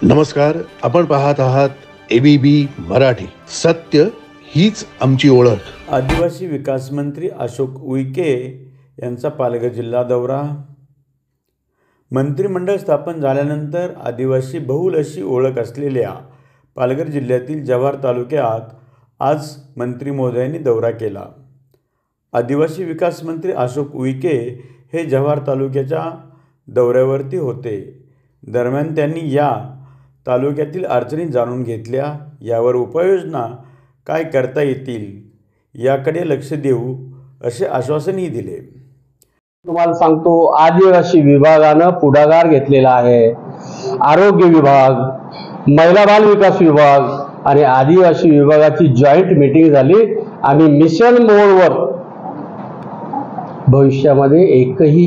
नमस्कार, आपण पाहत आहात ABB मराठी. सत्य हीच आमची ओळख. आदिवासी विकास मंत्री अशोक उईके यांचा पालघर जिल्हा दौरा. मंत्रिमंडळ स्थापन झाल्यानंतर आदिवासी बहुल अशी ओळख असलेल्या पालघर जिल्ह्यातील जव्हार तालुक्यात आज मंत्री महोदयांनी दौरा केला. आदिवासी विकास मंत्री अशोक उईके हे जव्हार तालुक्याच्या दौऱ्यावरती होते. दरम्यान त्यांनी या तालुक्यातील अडचणी जाणून घेतल्या. यावर उपाययोजना काय करता येतील याकडे लक्ष देऊ असे आश्वासनही दिले. तुम्हाला सांगतो, आदिवासी विभागानं पुढाकार घेतलेला आहे. आरोग्य विभाग, महिला बाल विकास विभाग आणि आदिवासी विभागाची जॉईंट मीटिंग झाली. आम्ही मिशन मोडवर भविष्यामध्ये एकही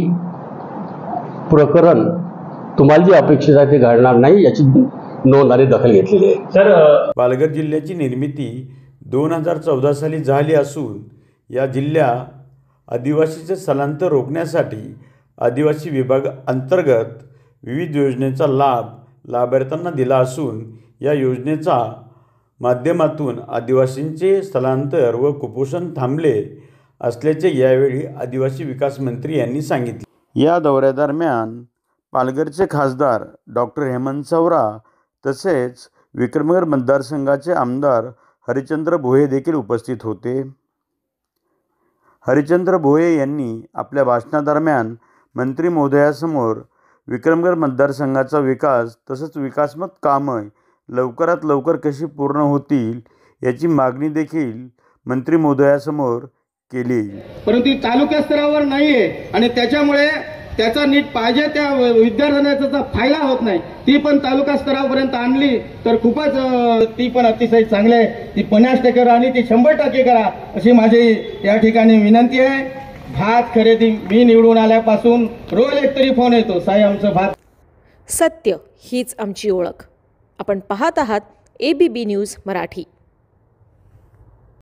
प्रकरण तुम्हाला जी अपेक्षित आहे ते घडणार नाही याची नोंद आणि दखल घेतलेली आहे. तर पालघर जिल्ह्याची निर्मिती 2014 साली झाली असून या जिल्ह्या आदिवासीचे स्थलांतर रोखण्यासाठी आदिवासी विभाग अंतर्गत विविध योजनेचा लाभ लाभार्थ्यांना दिला असून या योजनेचा माध्यमातून आदिवासींचे स्थलांतर व कुपोषण थांबले असल्याचे यावेळी आदिवासी विकास मंत्री यांनी सांगितले. या दौऱ्यादरम्यान पालघरचे खासदार डॉक्टर हेमंत सवरा तसेच विक्रमगड मतदारसंघाचे आमदार हरिचंद्र भोये देखील उपस्थित होते. हरिचंद्र भोये यांनी आपल्या भाषणादरम्यान मंत्री महोदयासमोर विक्रमगड मतदारसंघाचा विकास तसंच विकासात्मक कामं लवकरात लवकर कशी पूर्ण होतील याची मागणी देखील मंत्री महोदयासमोर केली. परंतु तालुका स्तरावर नाहीये आणि त्याच्यामुळे त्याचा नीट पाहिजे त्या विद्यार्थ्यांना त्याचा फायदा होत नाही. ती पण तालुका स्तरापर्यंत आणली तर खूपच ती पण अतिशय चांगली आहे. ती 50% करा आणि ती 100% करा अशी माझी या ठिकाणी विनंती आहे. भात खरेदी मी निवडून आल्यापासून रोज एक तरी फोन येतो, साहेब आमचं भात. सत्य हीच आमची ओळख. आपण पाहत आहात ABB न्यूज मराठी.